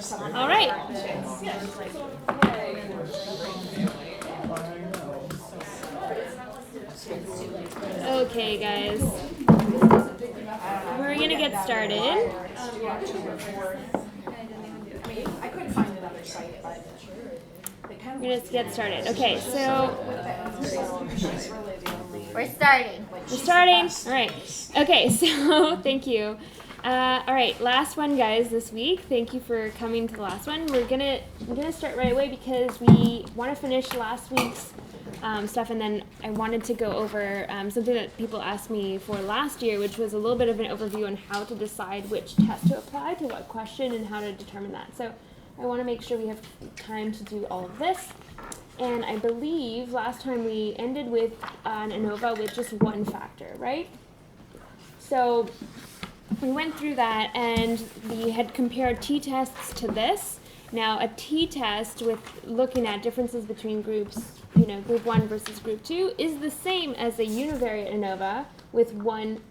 All right. Okay, guys. We're gonna get started. We're gonna get started. Okay, so We're starting. All right. Okay, so thank you. All right, last one, guys, this week. Thank you for coming to the last one. We're gonna start right away because we want to finish last week's stuff, and then I wanted to go over something that people asked me for last year, which was a little bit of an overview on how to decide which test to apply to what question and how to determine that. So I want to make sure we have time to do all of this. And I believe last time we ended with an ANOVA with just one factor, right? So we went through that and we had compared t-tests to this. Now a t-test with looking at differences between groups, group 1 versus group 2 is the same as a univariate ANOVA with one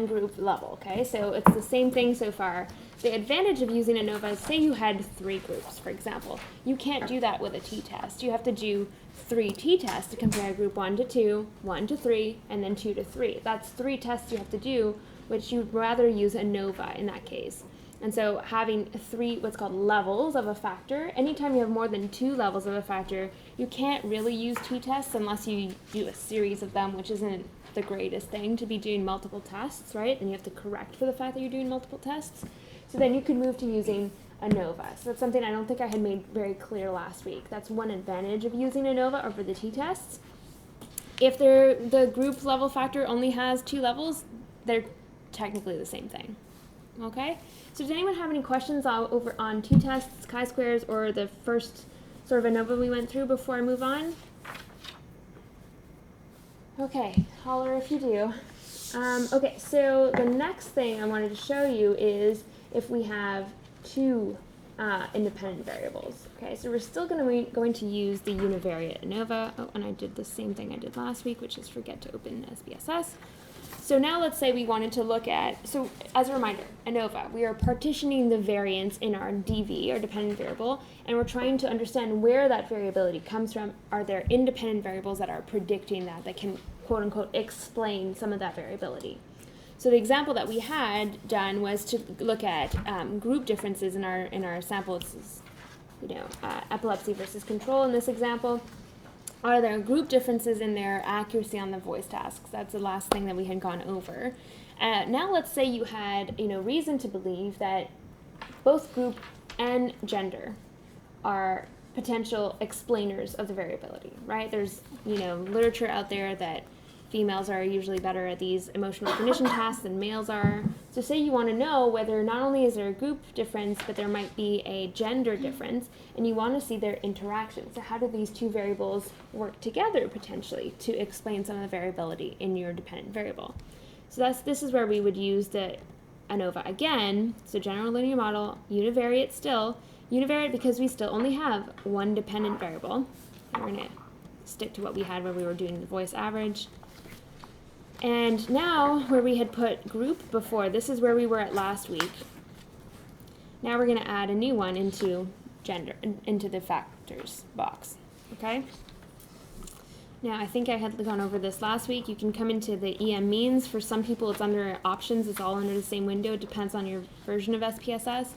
group level, okay? So it's the same thing so far. The advantage of using ANOVA is, say you had 3 groups, for example. You can't do that with a t-test. You have to do 3 t-tests to compare group 1 to 2, 1 to 3, and then 2 to 3. That's 3 tests you have to do, which you'd rather use ANOVA in that case. And so having 3 what's called levels of a factor, anytime you have more than 2 levels of a factor, you can't really use t-tests unless you do a series of them, which isn't the greatest thing to be doing multiple tests, right? And you have to correct for the fact that you're doing multiple tests. So then you could move to using ANOVA. So that's something I don't think I had made very clear last week. That's one advantage of using ANOVA over the t-tests. If the group level factor only has 2 levels, they're technically the same thing. Okay? So does anyone have any questions over on t-tests, chi-squares, or the first sort of ANOVA we went through before I move on? Okay, holler if you do. Okay, so the next thing I wanted to show you is if we have 2 independent variables. Okay, so we're still going to use the univariate ANOVA. Oh, and I did the same thing I did last week, which is forget to open SPSS. So now let's say we wanted to look at, so as a reminder, ANOVA, we are partitioning the variance in our DV, our dependent variable, and we're trying to understand where that variability comes from. Are there independent variables that are predicting that can, quote unquote, explain some of that variability? So the example that we had done was to look at group differences in our sample. This is, epilepsy versus control in this example. Are there group differences in their accuracy on the voice tasks? That's the last thing that we had gone over. Now let's say you had reason to believe that both group and gender are potential explainers of the variability, right? There's literature out there that females are usually better at these emotional cognition tasks than males are. So say you want to know whether not only is there a group difference, but there might be a gender difference, and you want to see their interaction. So how do these 2 variables work together potentially to explain some of the variability in your dependent variable? So this is where we would use the ANOVA again. So general linear model, univariate still. Univariate because we still only have 1 dependent variable. We're going to stick to what we had where we were doing the voice average. And now, where we had put group before, this is where we were at last week. Now we're going to add a new one into gender, into the factors box, okay? Now, I think I had gone over this last week. You can come into the EM means. For some people, it's under options. It's all under the same window. It depends on your version of SPSS.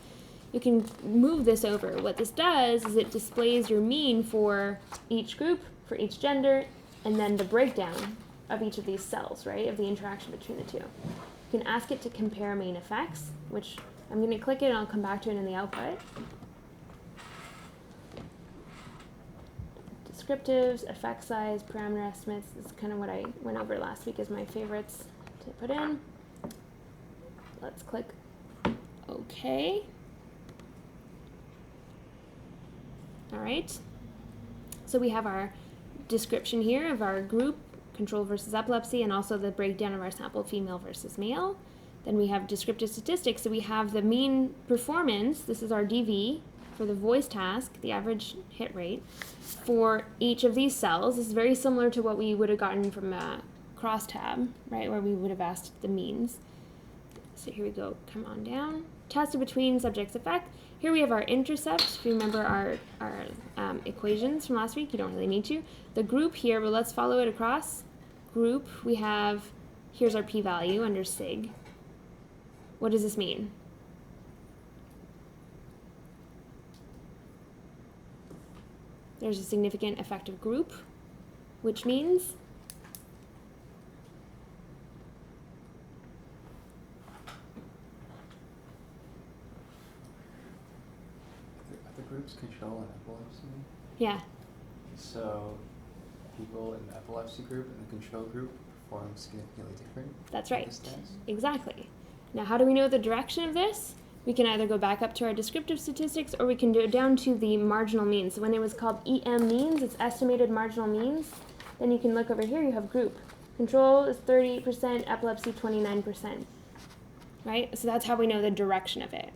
You can move this over. What this does is it displays your mean for each group, for each gender, and then the breakdown of each of these cells, right, of the interaction between the 2. You can ask it to compare main effects, which I'm going to click it and I'll come back to it in the output. Descriptives, effect size, parameter estimates. This is kind of what I went over last week as my favorites to put in. Let's click OK. All right. So we have our description here of our group, control versus epilepsy, and also the breakdown of our sample, female versus male. Then we have descriptive statistics. So we have the mean performance. This is our DV for the voice task, the average hit rate, for each of these cells. This is very similar to what we would have gotten from a crosstab, right, where we would have asked the means. So here we go, come on down. Tested between subjects effect. Here we have our intercept. If you remember our equations from last week, you don't really need to. The group here, but let's follow it across. Group, we have, here's our p-value under sig. What does this mean? There's a significant effective group, which means the groups control an epilepsy. Yeah. So people in the epilepsy group and the control group perform significantly different. That's right. This test. Exactly. Now, how do we know the direction of this? We can either go back up to our descriptive statistics, or we can go down to the marginal means. So when it was called EM means, it's estimated marginal means. Then you can look over here, you have group. Control is 38%, epilepsy 29%. Right? So that's how we know the direction of it.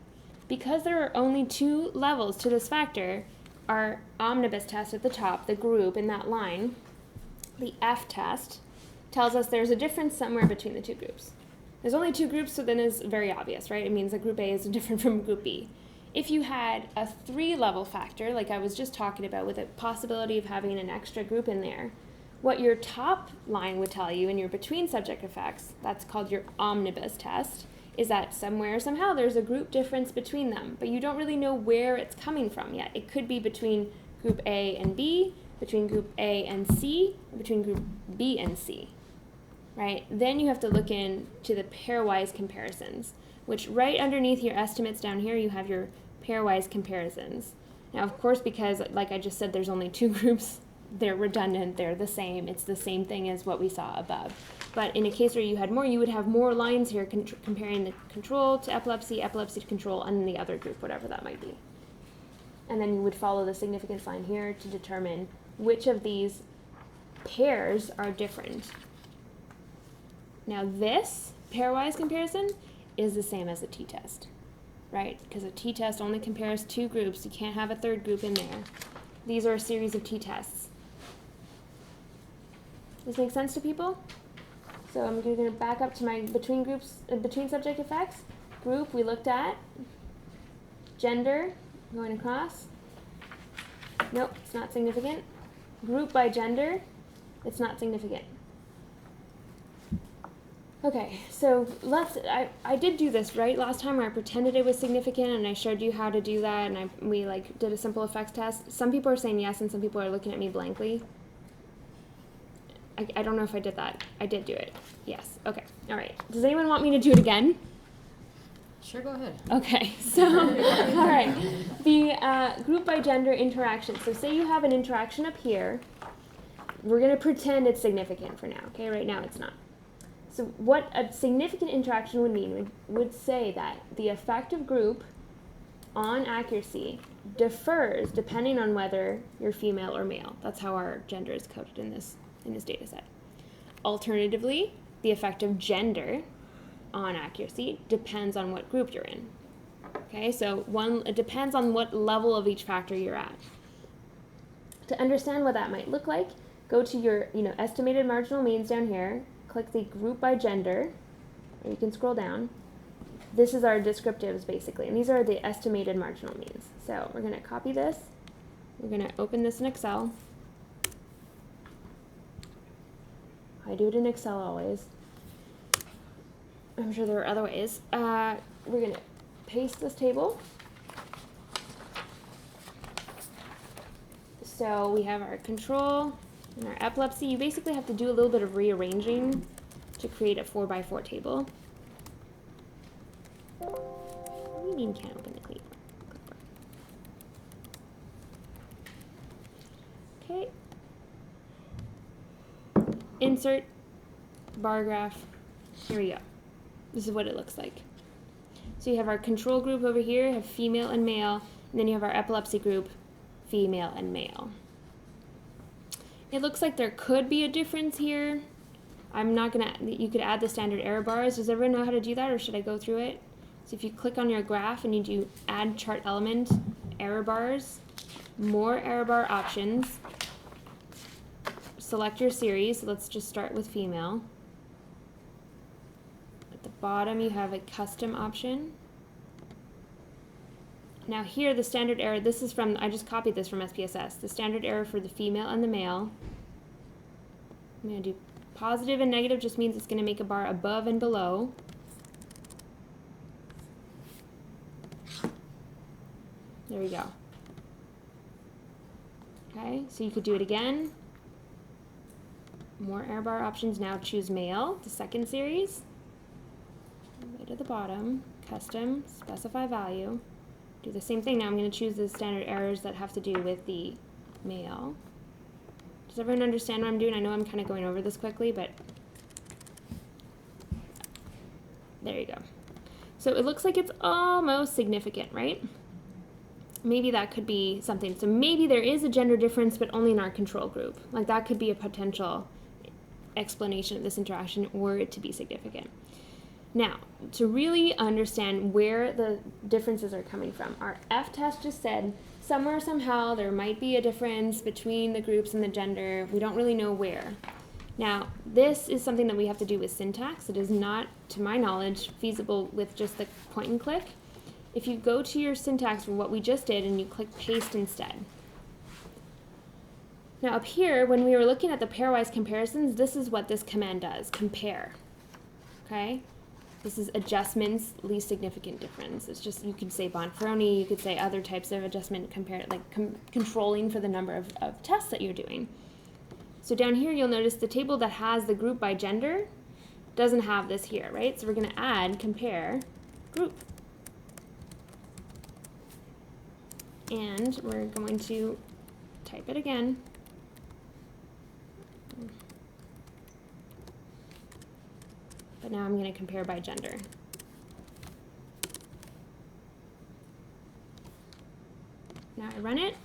Because there are only 2 levels to this factor, our omnibus test at the top, the group in that line, the F test, tells us there's a difference somewhere between the 2 groups. There's only 2 groups, so then it's very obvious, right? It means that group A is different from group B. If you had a 3-level factor, like I was just talking about, with a possibility of having an extra group in there, what your top line would tell you in your between subject effects, that's called your omnibus test, is that somewhere, somehow, there's a group difference between them, but you don't really know where it's coming from yet. It could be between group A and B, between group A and C, or between group B and C. Right? Then you have to look into the pairwise comparisons, which right underneath your estimates down here, you have your pairwise comparisons. Now, of course, because, like I just said, there's only 2 groups, they're redundant, they're the same. It's the same thing as what we saw above. But in a case where you had more, you would have more lines here comparing the control to epilepsy, epilepsy to control, and the other group, whatever that might be. And then you would follow the significance line here to determine which of these pairs are different. Now this pairwise comparison is the same as a t-test, right? Because a t-test only compares 2 groups. You can't have a 3rd group in there. These are a series of t-tests. Does this make sense to people? So I'm going to back up to my between subject effects. Group we looked at. Gender, going across. Nope, it's not significant. Group by gender, it's not significant. Okay, so I did do this, right, last time where I pretended it was significant and I showed you how to do that, and we did a simple effects test. Some people are saying yes and some people are looking at me blankly. I don't know if I did that. I did do it. Yes. Okay. All right. Does anyone want me to do it again? Sure, go ahead. Okay. So, all right. The group by gender interaction. So say you have an interaction up here. We're going to pretend it's significant for now. Okay. Right now it's not. So what a significant interaction would mean would say that the effective group on accuracy differs depending on whether you're female or male. That's how our gender is coded in this data set. Alternatively, the effective gender on accuracy depends on what group you're in. Okay, so it depends on what level of each factor you're at. To understand what that might look like, go to your estimated marginal means down here, click the group by gender, or you can scroll down. This is our descriptives basically, and these are the estimated marginal means. So we're going to copy this, we're going to open this in Excel. I do it in Excel always. I'm sure there are other ways. We're going to paste this table. So we have our control and our epilepsy. You basically have to do a little bit of rearranging to create a 4x4 table. What do you mean can't open the clipboard? Okay. Insert, bar graph, here we go. This is what it looks like. So you have our control group over here, have female and male, and then you have our epilepsy group, female and male. It looks like there could be a difference here. You could add the standard error bars. Does everyone know how to do that, or should I go through it? So if you click on your graph and you do add chart element, error bars, more error bar options, select your series. So let's just start with female. At the bottom you have a custom option. Now here the standard error, this is from, I just copied this from SPSS, the standard error for the female and the male. I'm going to do positive and negative, just means it's going to make a bar above and below. There we go. Okay, so you could do it again. More error bar options. Now choose male, the second series. Way to the bottom, custom, specify value. Do the same thing. Now I'm going to choose the standard errors that have to do with the male. Does everyone understand what I'm doing? I know I'm kind of going over this quickly, but there you go. So it looks like it's almost significant, right? Maybe that could be something. So maybe there is a gender difference, but only in our control group. Like that could be a potential explanation of this interaction, or it to be significant. Now, to really understand where the differences are coming from, our F-test just said somewhere, somehow, there might be a difference between the groups and the gender. We don't really know where. Now, this is something that we have to do with syntax. It is not, to my knowledge, feasible with just the point and click. If you go to your syntax for what we just did and you click paste instead. Now up here, when we were looking at the pairwise comparisons, this is what this command does, compare. Okay? This is adjustments, least significant difference. It's just, you could say Bonferroni, you could say other types of adjustment, compare, like controlling for the number of tests that you're doing. So down here, you'll notice the table that has the group by gender doesn't have this here, right? So we're going to add compare group. And we're going to type it again. But now I'm going to compare by gender. Now I run it.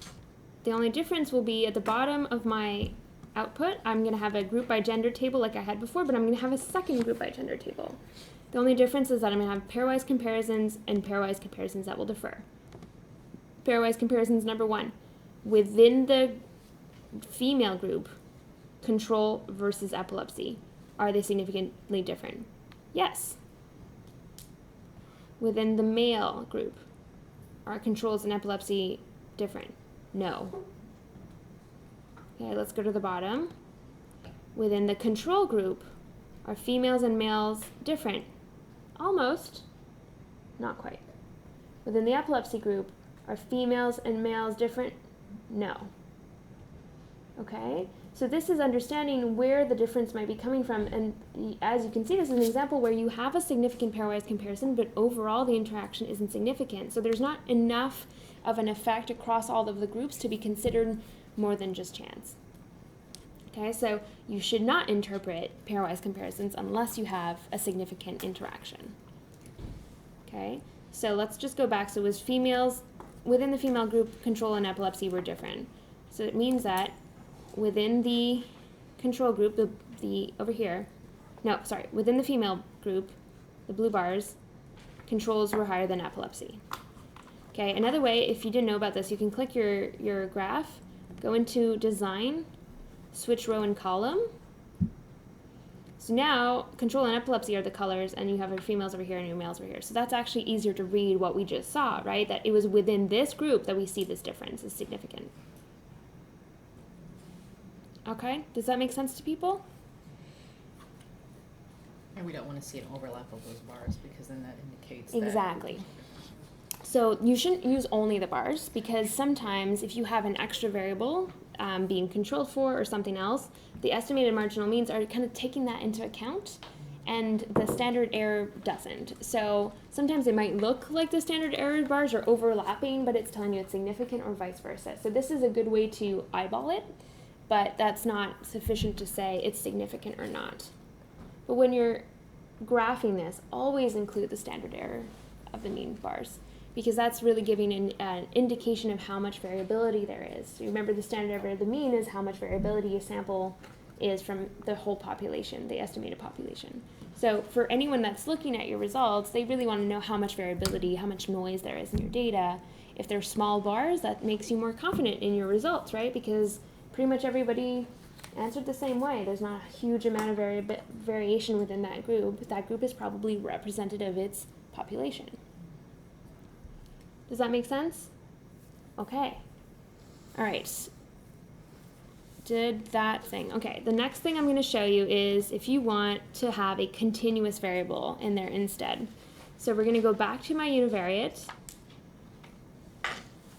The only difference will be at the bottom of my output, I'm going to have a group by gender table like I had before, but I'm going to have a second group by gender table. The only difference is that I'm going to have pairwise comparisons and pairwise comparisons that will differ. Pairwise comparisons number 1. Within the female group, control versus epilepsy. Are they significantly different? Yes. Within the male group, are controls and epilepsy different? No. Okay, let's go to the bottom. Within the control group, are females and males different? Almost. Not quite. Within the epilepsy group, are females and males different? No. Okay? So this is understanding where the difference might be coming from, and as you can see, this is an example where you have a significant pairwise comparison, but overall the interaction isn't significant. So there's not enough of an effect across all of the groups to be considered more than just chance. Okay, so you should not interpret pairwise comparisons unless you have a significant interaction. Okay, so let's just go back. So it was females, within the female group, control and epilepsy were different. So it means that within the control group, within the female group, the blue bars, controls were higher than epilepsy. Okay, another way, if you didn't know about this, you can click your graph, go into design, switch row and column. So now, control and epilepsy are the colors, and you have your females over here and your males over here. So that's actually easier to read what we just saw, right? That it was within this group that we see this difference is significant. Okay, does that make sense to people? And we don't want to see an overlap of those bars because then that indicates Exactly. So you shouldn't use only the bars, because sometimes if you have an extra variable being controlled for or something else, the estimated marginal means are kind of taking that into account, and the standard error doesn't. So sometimes it might look like the standard error bars are overlapping, but it's telling you it's significant, or vice versa. So this is a good way to eyeball it, but that's not sufficient to say it's significant or not. But when you're graphing this, always include the standard error of the mean bars, because that's really giving an indication of how much variability there is. So remember, the standard error of the mean is how much variability a sample is from the whole population, the estimated population. So for anyone that's looking at your results, they really want to know how much variability, how much noise there is in your data. If they're small bars, that makes you more confident in your results, right? Because pretty much everybody answered the same way. There's not a huge amount of variation within that group. That group is probably representative of its population. Does that make sense? Okay. All right. Did that thing. Okay, the next thing I'm going to show you is if you want to have a continuous variable in there instead. So we're going to go back to my univariate.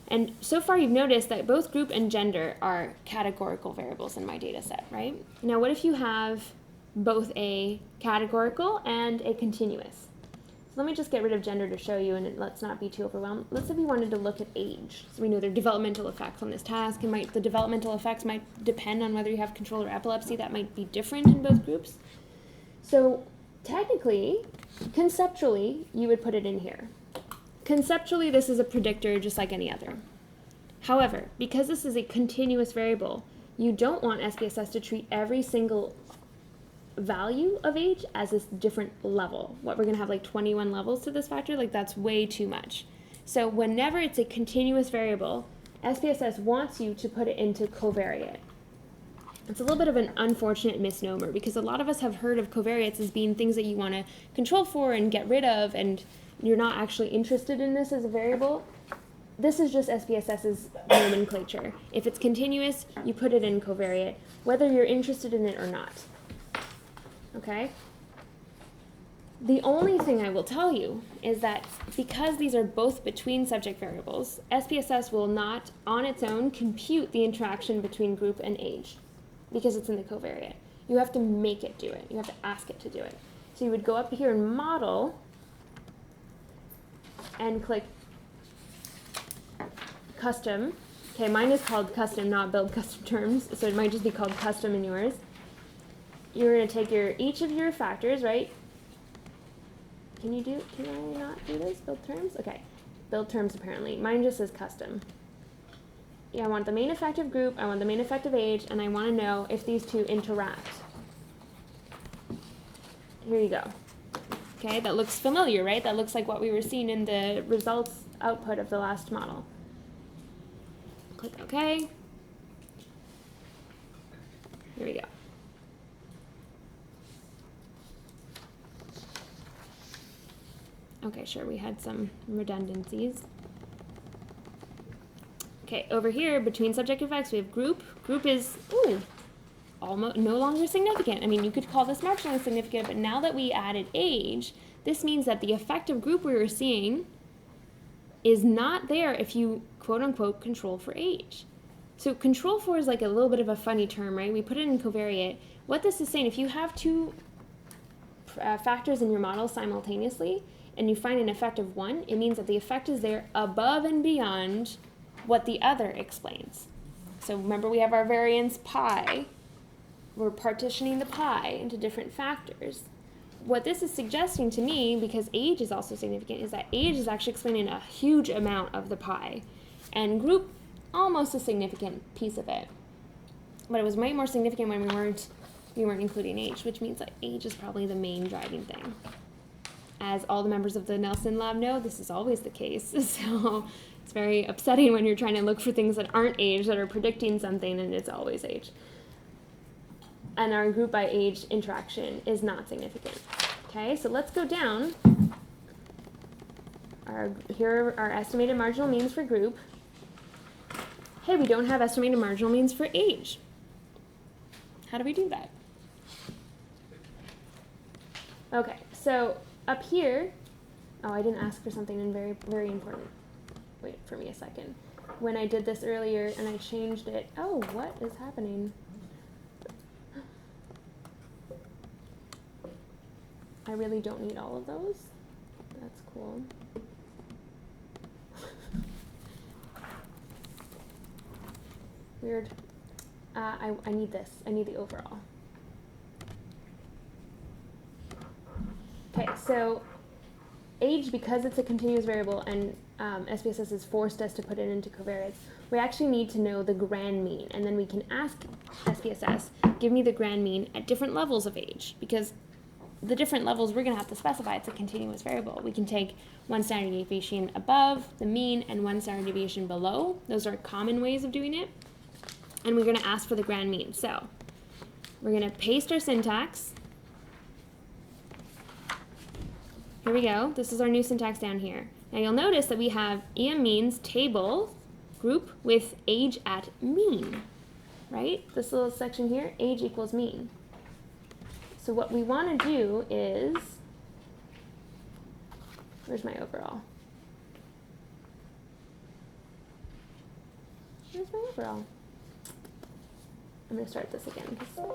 And so far you've noticed that both group and gender are categorical variables in my data set, right? Now what if you have both a categorical and a continuous? So let me just get rid of gender to show you, and let's not be too overwhelmed. Let's say we wanted to look at age. So we know there are developmental effects on this task, and the developmental effects might depend on whether you have control or epilepsy. That might be different in both groups. So technically, conceptually, you would put it in here. Conceptually, this is a predictor just like any other. However, because this is a continuous variable, you don't want SPSS to treat every single value of age as this different level. What, we're going to have like 21 levels to this factor? Like, that's way too much. So whenever it's a continuous variable, SPSS wants you to put it into covariate. It's a little bit of an unfortunate misnomer because a lot of us have heard of covariates as being things that you want to control for and get rid of, and you're not actually interested in this as a variable. This is just SPSS's nomenclature. If it's continuous, you put it in covariate, whether you're interested in it or not. Okay? The only thing I will tell you is that because these are both between subject variables, SPSS will not, on its own, compute the interaction between group and age because it's in the covariate. You have to make it do it. You have to ask it to do it. So you would go up here and model and click custom. Okay, mine is called custom, not build custom terms, so it might just be called custom in yours. You're going to take each of your factors, right? Can I not do this? Build terms? Okay. Build terms apparently. Mine just says custom. Yeah, I want the main effective group, I want the main effective age, and I want to know if these two interact. Here you go. Okay, that looks familiar, right? That looks like what we were seeing in the results output of the last model. Click OK. Here we go. Okay, sure, we had some redundancies. Okay, over here, between subject effects, we have group. Group is, almost no longer significant. I mean, you could call this marginally significant, but now that we added age, this means that the effective group we were seeing is not there if you, quote-unquote, control for age. So control for is like a little bit of a funny term, right? We put it in covariate. What this is saying, if you have two factors in your model simultaneously, and you find an effect of one, it means that the effect is there above and beyond what the other explains. So remember, we have our variance pi. We're partitioning the pi into different factors. What this is suggesting to me, because age is also significant, is that age is actually explaining a huge amount of the pi, and group almost a significant piece of it. But it was way more significant when we weren't including age, which means that age is probably the main driving thing. As all the members of the Nelson Lab know, this is always the case. So it's very upsetting when you're trying to look for things that aren't age, that are predicting something, and it's always age. And our group by age interaction is not significant. Okay, so let's go down. Here are our estimated marginal means for group. Hey, we don't have estimated marginal means for age. How do we do that? Okay, so up here, I didn't ask for something very, very important. Wait for me a second. When I did this earlier and I changed it, what is happening? I really don't need all of those. That's cool. Weird. I need this. I need the overall. Okay, so age, because it's a continuous variable and SPSS has forced us to put it into covariates, we actually need to know the grand mean, and then we can ask SPSS, give me the grand mean at different levels of age, because the different levels we're going to have to specify. It's a continuous variable. We can take one standard deviation above the mean and one standard deviation below. Those are common ways of doing it. And we're going to ask for the grand mean. So we're going to paste our syntax. Here we go. This is our new syntax down here. Now you'll notice that we have EM means table group with age at mean, right? This little section here, age equals mean. So what we want to do is, where's my overall? Where's my overall? I'm going to start this again because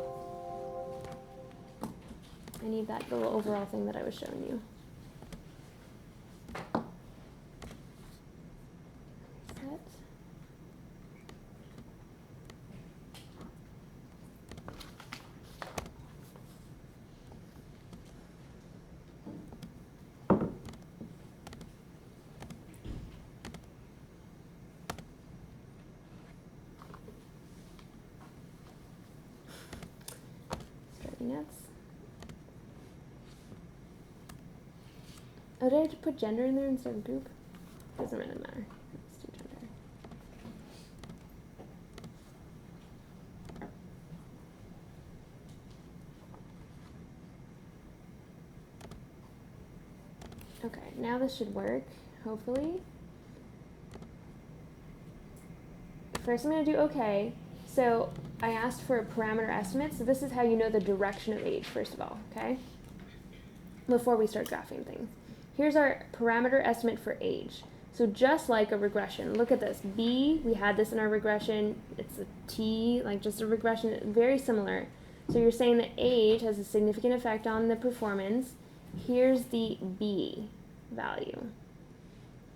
I need that little overall thing that I was showing you. Set. Nuts. Oh, did I have to put gender in there instead of group? Doesn't really matter. Let's do gender. Okay, now this should work, hopefully. First I'm going to do okay. So I asked for a parameter estimate, so this is how you know the direction of age, first of all, okay? Before we start graphing things. Here's our parameter estimate for age. So just like a regression, look at this. B, we had this in our regression. It's a T, like just a regression, very similar. So you're saying that age has a significant effect on the performance. Here's the B value.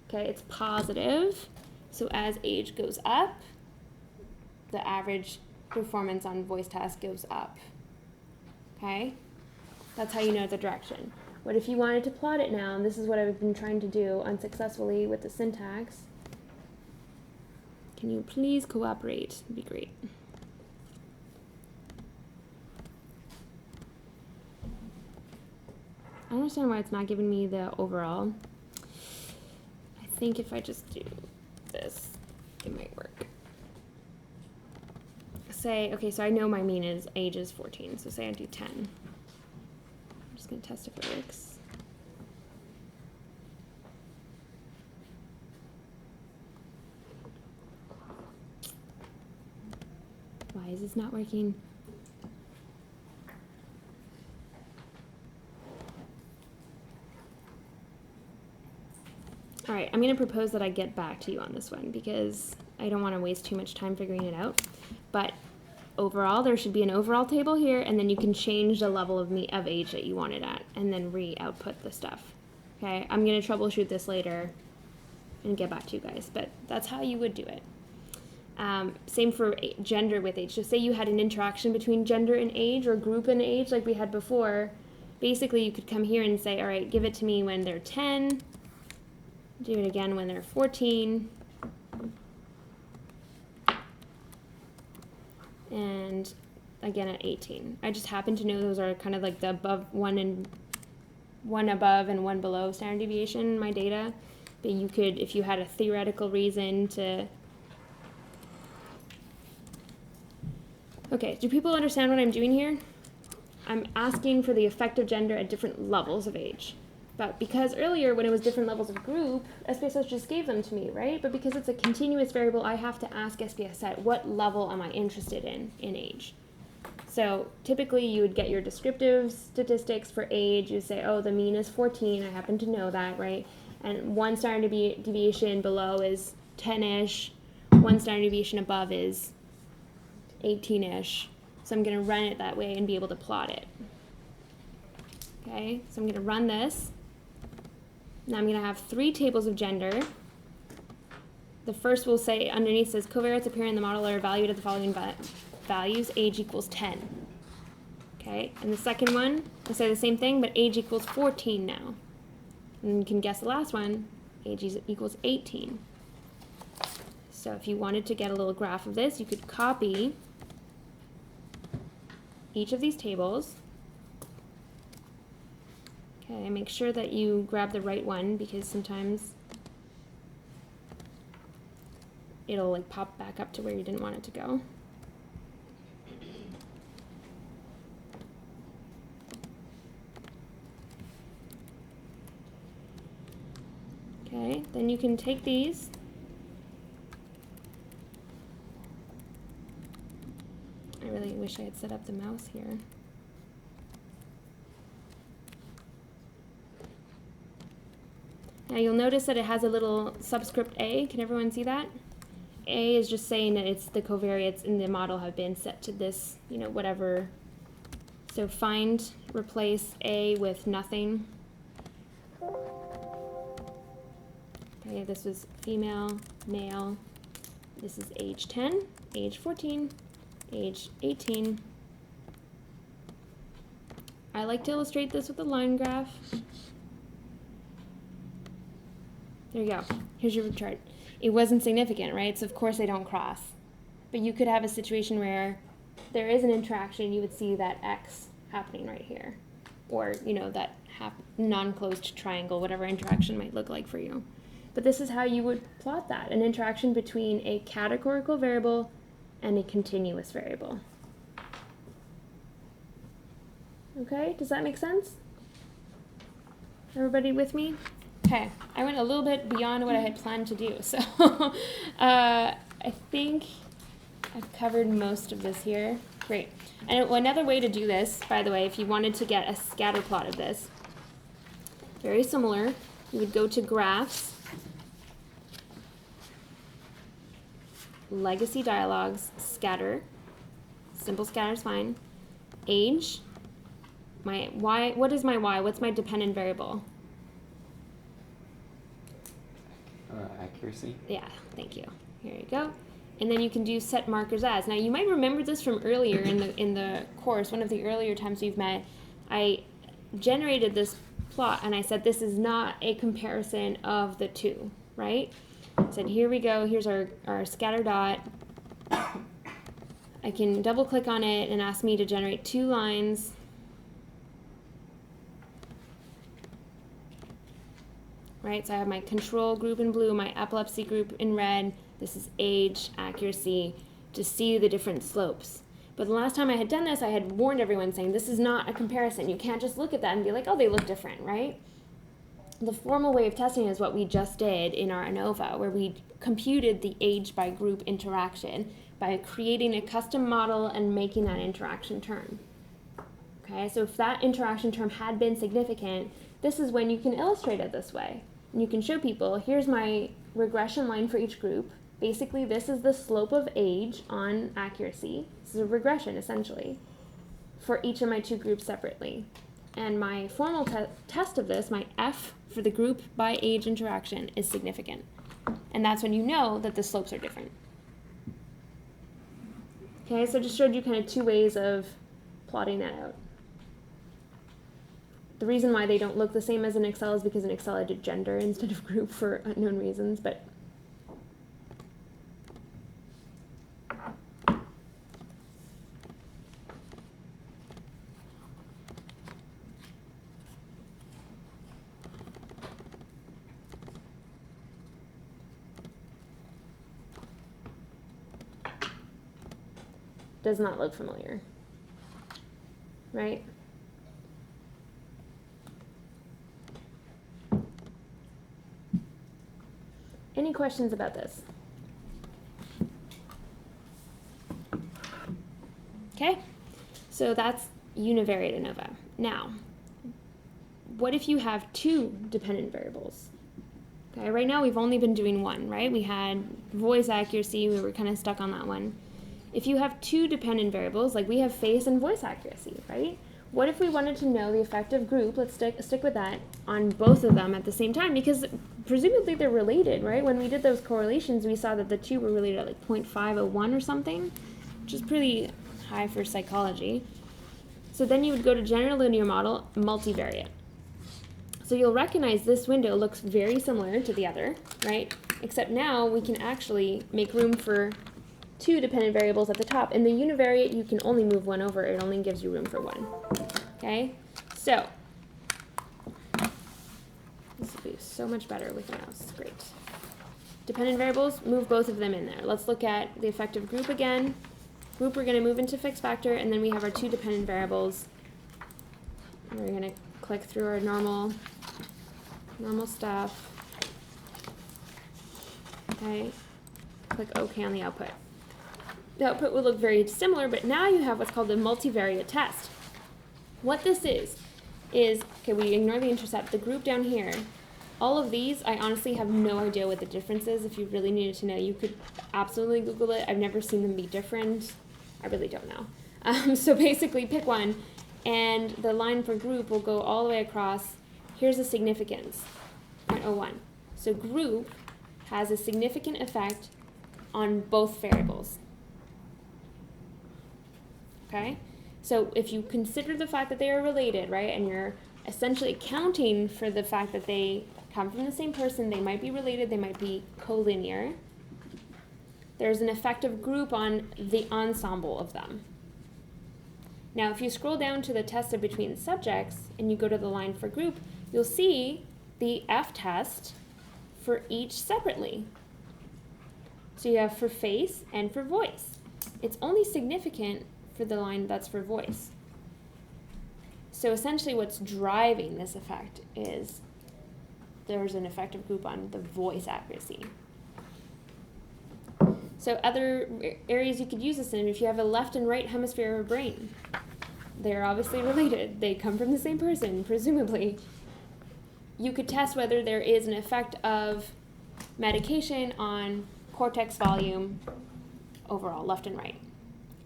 Okay, it's positive. So as age goes up, the average performance on voice task goes up. Okay? That's how you know the direction. What if you wanted to plot it now, and this is what I've been trying to do unsuccessfully with the syntax. Can you please cooperate? It'd be great. I don't understand why it's not giving me the overall. I think if I just do this, it might work. Say, okay, so I know my mean is age is 14, so say I do 10. I'm just going to test if it works. Why is this not working? All right, I'm going to propose that I get back to you on this one because I don't want to waste too much time figuring it out. But overall, there should be an overall table here, and then you can change the level of age that you want it at, and then re-output the stuff. Okay, I'm going to troubleshoot this later and get back to you guys, but that's how you would do it. Same for gender with age. So say you had an interaction between gender and age or group and age like we had before. Basically, you could come here and say, all right, give it to me when they're 10, do it again when they're 14, and again at 18. I just happen to know those are kind of like the above one above and one below standard deviation in my data. But you could, if you had a theoretical reason to. Okay, do people understand what I'm doing here? I'm asking for the effect of gender at different levels of age. But because earlier when it was different levels of group, SPSS just gave them to me, right? But because it's a continuous variable, I have to ask SPSS at what level am I interested in age. So typically you would get your descriptive statistics for age. You say, oh, the mean is 14. I happen to know that, right? And one standard deviation below is 10-ish. One standard deviation above is 18-ish. So I'm going to run it that way and be able to plot it. Okay, so I'm going to run this. Now I'm going to have 3 tables of gender. The first will say, underneath says, covariates appear in the model are valued at the following values, age equals 10. Okay, and the second one will say the same thing, but age equals 14 now. And you can guess the last one, age equals 18. So if you wanted to get a little graph of this, you could copy each of these tables. Okay, make sure that you grab the right one because sometimes it'll like pop back up to where you didn't want it to go. Okay, then you can take these. I really wish I had set up the mouse here. Now you'll notice that it has a little subscript A. Can everyone see that? A is just saying that it's the covariates in the model have been set to this, you know, whatever. So find, replace A with nothing. Okay, this was female, male. This is age 10, age 14, age 18. I like to illustrate this with a line graph. There you go. Here's your chart. It wasn't significant, right? So of course they don't cross. But you could have a situation where there is an interaction, you would see that X happening right here. Or, you know, that non-closed triangle, whatever interaction might look like for you. But this is how you would plot that, an interaction between a categorical variable and a continuous variable. Okay, does that make sense? Everybody with me? Okay, I went a little bit beyond what I had planned to do, so I think I've covered most of this here. Great. And another way to do this, by the way, if you wanted to get a scatter plot of this, very similar, you would go to Graphs, Legacy Dialogues, Scatter, simple scatter is fine, Age, my Y, what is my Y? What's my dependent variable? Accuracy. Yeah, thank you. Here you go. And then you can do set markers as. Now you might remember this from earlier in the course, one of the earlier times we've met. I generated this plot and I said this is not a comparison of the two, right? I said here we go, here's our scatter dot. I can double click on it and ask me to generate 2 lines. Right, so I have my control group in blue, my epilepsy group in red. This is age, accuracy, to see the different slopes. But the last time I had done this, I had warned everyone saying this is not a comparison. You can't just look at that and be like, oh, they look different, right? The formal way of testing is what we just did in our ANOVA, where we computed the age by group interaction by creating a custom model and making that interaction term. Okay, so if that interaction term had been significant, this is when you can illustrate it this way. And you can show people, here's my regression line for each group. Basically, this is the slope of age on accuracy. This is a regression, essentially, for each of my 2 groups separately. And my formal test of this, my F for the group by age interaction, is significant. And that's when you know that the slopes are different. Okay, so I just showed you kind of 2 ways of plotting that out. The reason why they don't look the same as in Excel is because in Excel I did gender instead of group for unknown reasons, but does not look familiar, right? Any questions about this? Okay, so that's univariate ANOVA. Now, what if you have 2 dependent variables? Okay, right now we've only been doing 1, right? We had voice accuracy, we were kind of stuck on that one. If you have 2 dependent variables, like we have face and voice accuracy, right? What if we wanted to know the effective group, let's stick with that, on both of them at the same time? Because presumably they're related, right? When we did those correlations, we saw that the 2 were related at like 0.501 or something, which is pretty high for psychology. So then you would go to general linear model, multivariate. So you'll recognize this window looks very similar to the other, right? Except now we can actually make room for 2 dependent variables at the top. In the univariate, you can only move 1 over. It only gives you room for 1. Okay? So, this will be so much better with a mouse. Great. Dependent variables, move both of them in there. Let's look at the effective group again. Group we're going to move into fixed factor, and then we have our 2 dependent variables. We're going to click through our normal stuff. Okay, click OK on the output. The output will look very similar, but now you have what's called a multivariate test. What this is, okay, we ignore the intercept, the group down here, all of these, I honestly have no idea what the difference is. If you really needed to know, you could absolutely Google it. I've never seen them be different. I really don't know. So basically pick one, and the line for group will go all the way across. Here's the significance, 0.01. So group has a significant effect on both variables. Okay? So if you consider the fact that they are related, right, and you're essentially accounting for the fact that they come from the same person, they might be related, they might be collinear, there's an effective group on the ensemble of them. Now, if you scroll down to the test of between subjects and you go to the line for group, you'll see the F test for each separately. So you have for face and for voice. It's only significant for the line that's for voice. So essentially what's driving this effect is there's an effective group on the voice accuracy. So other areas you could use this in, if you have a left and right hemisphere of a brain, they're obviously related. They come from the same person, presumably. You could test whether there is an effect of medication on cortex volume overall, left and right.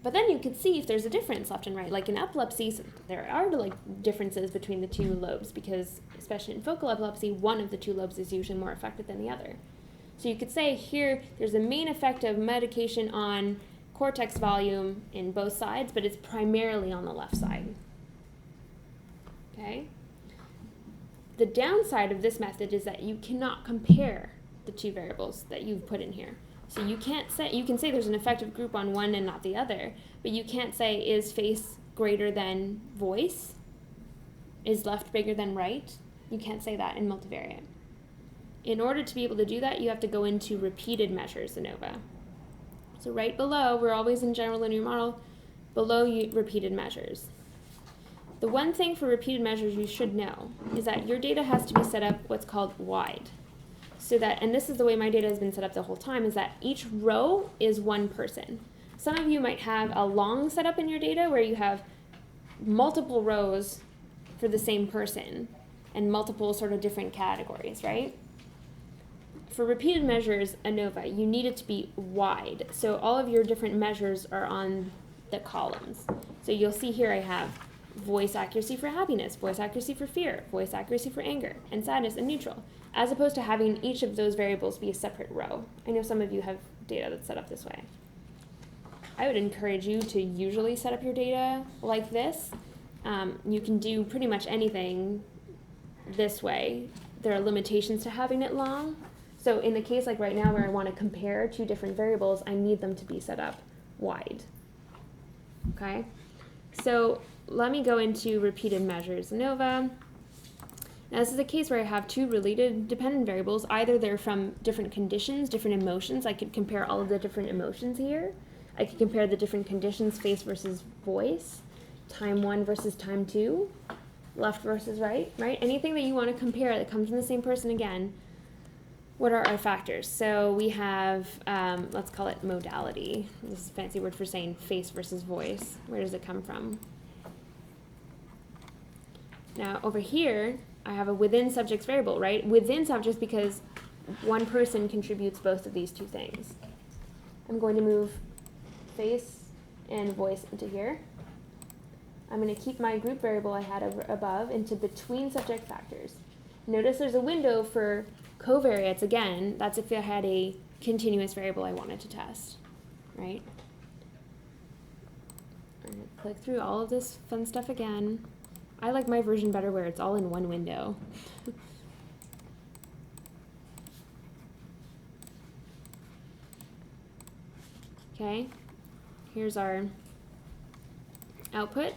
But then you could see if there's a difference left and right. Like in epilepsy, there are differences between the two lobes because, especially in focal epilepsy, one of the two lobes is usually more affected than the other. So you could say here there's a main effect of medication on cortex volume in both sides, but it's primarily on the left side. Okay? The downside of this method is that you cannot compare the two variables that you've put in here. So you can't say, you can say there's an effective group on one and not the other, but you can't say is face greater than voice? Is left bigger than right? You can't say that in multivariate. In order to be able to do that, you have to go into repeated measures ANOVA. So right below, we're always in general linear model, below repeated measures. The one thing for repeated measures you should know is that your data has to be set up what's called wide. So that, and this is the way my data has been set up the whole time, is that each row is one person. Some of you might have a long setup in your data where you have multiple rows for the same person and multiple sort of different categories, right? For repeated measures, ANOVA, you need it to be wide. So all of your different measures are on the columns. So you'll see here I have voice accuracy for happiness, voice accuracy for fear, voice accuracy for anger, and sadness and neutral, as opposed to having each of those variables be a separate row. I know some of you have data that's set up this way. I would encourage you to usually set up your data like this. You can do pretty much anything this way. There are limitations to having it long. So in the case like right now where I want to compare two different variables, I need them to be set up wide. Okay? So let me go into repeated measures ANOVA. Now this is a case where I have two related dependent variables. Either they're from different conditions, different emotions. I could compare all of the different emotions here. I could compare the different conditions, face versus voice, time 1 versus time 2, left versus right, right? Anything that you want to compare that comes from the same person again, what are our factors? So we have, let's call it modality. This is a fancy word for saying face versus voice. Where does it come from? Now over here, I have a within subjects variable, right? Within subjects because one person contributes both of these two things. I'm going to move face and voice into here. I'm going to keep my group variable I had above into between subject factors. Notice there's a window for covariates again. That's if I had a continuous variable I wanted to test, right? I'm going to click through all of this fun stuff again. I like my version better where it's all in one window. Okay, here's our output.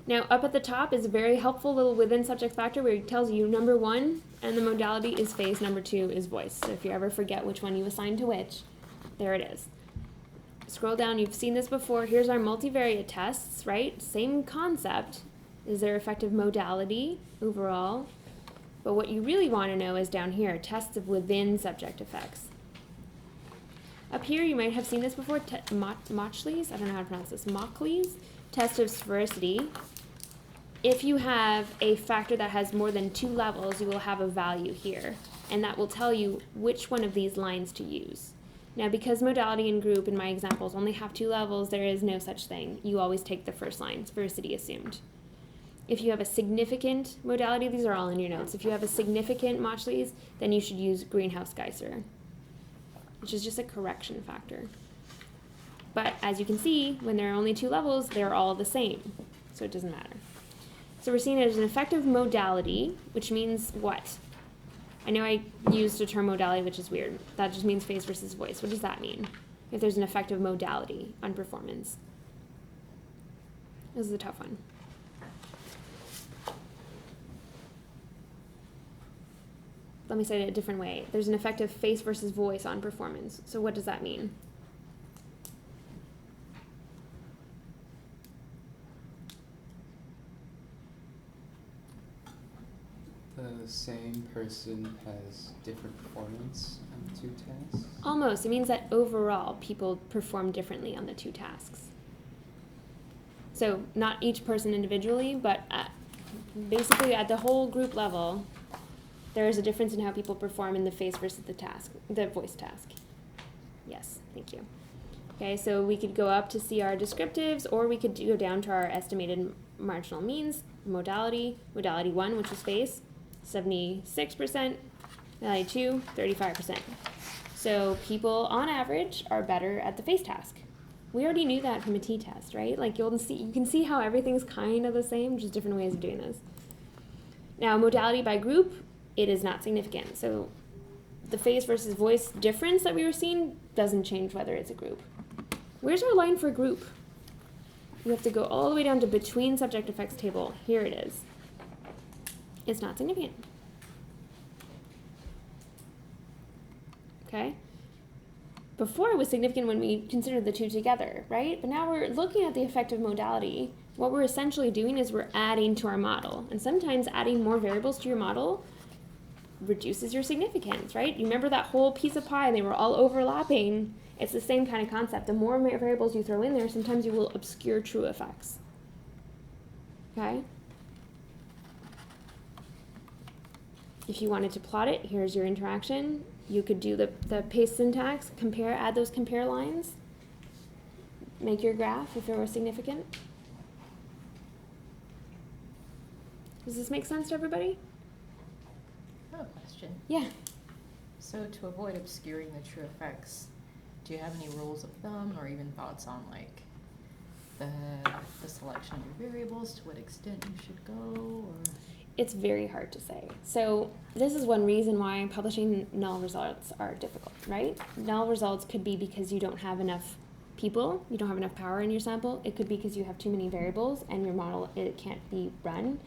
Now up at the top is a very helpful little within subject factor where it tells you number 1 and the modality is face, number 2 is voice. So if you ever forget which one you assign to which, there it is. Scroll down, you've seen this before. Here's our multivariate tests, right? Same concept. Is there effective modality overall? But what you really want to know is down here, tests of within subject effects. Up here, you might have seen this before, Mauchly's, I don't know how to pronounce this, Mauchly's test of sphericity. If you have a factor that has more than 2 levels, you will have a value here, and that will tell you which one of these lines to use. Now, because modality and group in my examples only have 2 levels, there is no such thing. You always take the first line, sphericity assumed. If you have a significant modality, these are all in your notes. If you have a significant Mauchly's, then you should use Greenhouse Geyser, which is just a correction factor. But as you can see, when there are only 2 levels, they're all the same, so it doesn't matter. So we're seeing it as an effective modality, which means what? I know I used the term modality, which is weird. That just means face versus voice. What does that mean? If there's an effective modality on performance. This is a tough one. Let me say it a different way. There's an effective face versus voice on performance. So what does that mean? The same person has different performance on the 2 tasks? Almost. It means that overall people perform differently on the 2 tasks. So not each person individually, but basically at the whole group level, there is a difference in how people perform in the face versus the voice task. Yes, thank you. Okay, so we could go up to see our descriptives, or we could go down to our estimated marginal means, modality 1, which is face, 76%, modality 2, 35%. So people, on average, are better at the face task. We already knew that from a t-test, right? Like you can see how everything's kind of the same, just different ways of doing this. Now, modality by group, it is not significant. So the face versus voice difference that we were seeing doesn't change whether it's a group. Where's our line for group? We have to go all the way down to between subject effects table. Here it is. It's not significant. Okay? Before it was significant when we considered the 2 together, right? But now we're looking at the effective modality. What we're essentially doing is we're adding to our model. And sometimes adding more variables to your model reduces your significance, right? You remember that whole piece of pie and they were all overlapping? It's the same kind of concept. The more variables you throw in there, sometimes you will obscure true effects. Okay? If you wanted to plot it, here's your interaction. You could do the paste syntax, add those compare lines, make your graph if it were significant. Does this make sense to everybody? I have a question. Yeah. So to avoid obscuring the true effects, do you have any rules of thumb or even thoughts on like the selection of your variables, to what extent you should go, or? It's very hard to say. So this is one reason why publishing null results are difficult, right? Null results could be because you don't have enough people, you don't have enough power in your sample. It could be because you have too many variables and your model, it can't be run.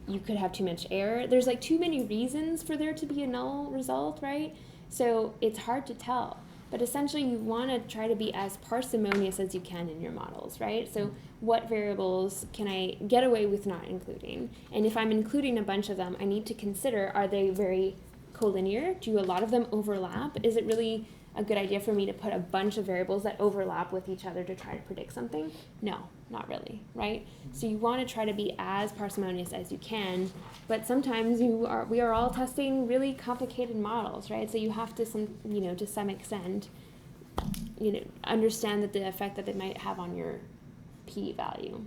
You could have too much error. There's like too many reasons for there to be a null result, right? So it's hard to tell. But essentially you want to try to be as parsimonious as you can in your models, right? So what variables can I get away with not including? And if I'm including a bunch of them, I need to consider, are they very collinear? Do a lot of them overlap? Is it really a good idea for me to put a bunch of variables that overlap with each other to try to predict something? No, not really, right? So you want to try to be as parsimonious as you can, but sometimes we are all testing really complicated models, right? So you have to to some extent, understand that the effect that they might have on your p-value.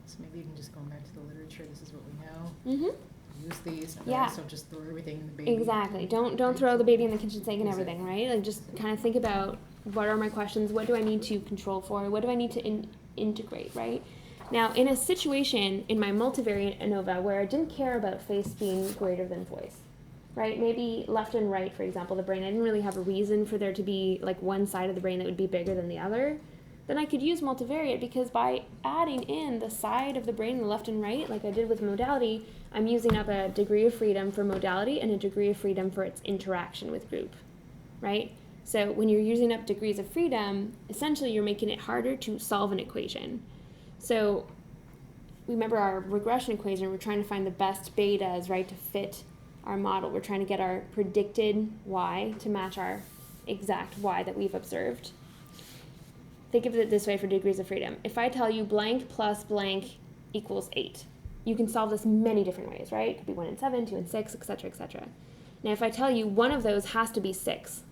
So maybe even just going back to the literature, this is what we know. Mm-hmm. Use these, and Yeah. also just throw everything in the baby. Exactly. Don't throw the baby in the kitchen sink and everything, right? Like just kind of think about, what are my questions? What do I need to control for? What do I need to integrate, right? Now, in a situation in my multivariate ANOVA where I didn't care about face being greater than voice, right? Maybe left and right, for example, the brain, I didn't really have a reason for there to be like one side of the brain that would be bigger than the other. Then I could use multivariate, because by adding in the side of the brain, the left and right, like I did with modality, I'm using up a degree of freedom for modality and a degree of freedom for its interaction with group, right? So when you're using up degrees of freedom, essentially you're making it harder to solve an equation. So remember our regression equation, we're trying to find the best betas, right, to fit our model. We're trying to get our predicted y to match our exact y that we've observed. Think of it this way for degrees of freedom. If I tell you blank plus blank equals 8, you can solve this many different ways, right? It could be 1 and 7, 2 and 6, etc., etc. Now, if I tell you one of those has to be 6,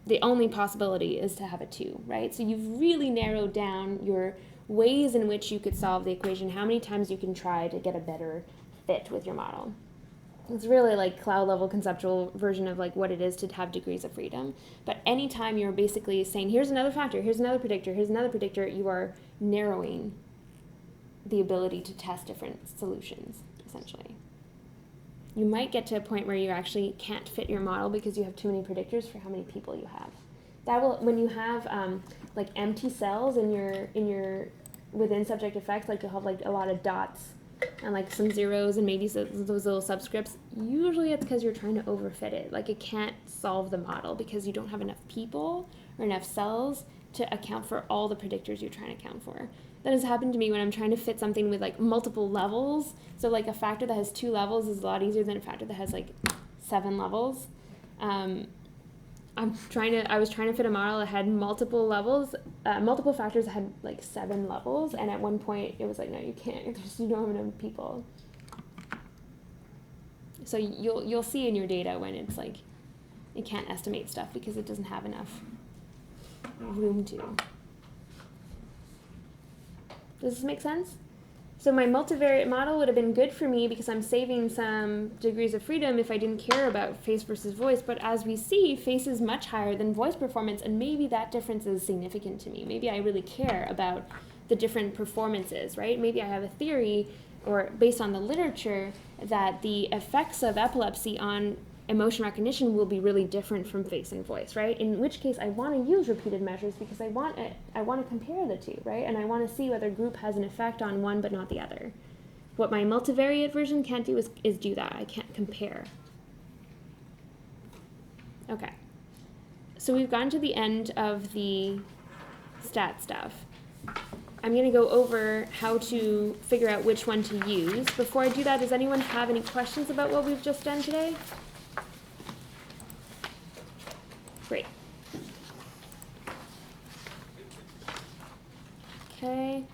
the only possibility is to have a 2, right? So you've really narrowed down your ways in which you could solve the equation, how many times you can try to get a better fit with your model. It's really like cloud level conceptual version of like what it is to have degrees of freedom. But anytime you're basically saying, here's another factor, here's another predictor, you are narrowing the ability to test different solutions, essentially. You might get to a point where you actually can't fit your model because you have too many predictors for how many people you have. That will, when you have like empty cells in your within subject effects, like you'll have like a lot of dots and like some zeros and maybe those little subscripts. Usually it's because you're trying to overfit it. Like it can't solve the model because you don't have enough people or enough cells to account for all the predictors you're trying to account for. That has happened to me when I'm trying to fit something with like multiple levels. So like a factor that has 2 levels is a lot easier than a factor that has like 7 levels. I was trying to fit a model that had multiple levels, multiple factors that had like 7 levels, and at one point it was like, no, you can't. You don't have enough people. So you'll see in your data when it's like it can't estimate stuff because it doesn't have enough room to. Does this make sense? So my multivariate model would have been good for me because I'm saving some degrees of freedom if I didn't care about face versus voice. But as we see, face is much higher than voice performance, and maybe that difference is significant to me. Maybe I really care about the different performances, right? Maybe I have a theory, or based on the literature, that the effects of epilepsy on emotion recognition will be really different from face and voice, right? In which case, I want to use repeated measures because I want to compare the two, right? And I want to see whether group has an effect on one but not the other. What my multivariate version can't do is do that. I can't compare. Okay. So we've gotten to the end of the stat stuff. I'm going to go over how to figure out which one to use. Before I do that, does anyone have any questions about what we've just done today? Great. Okay.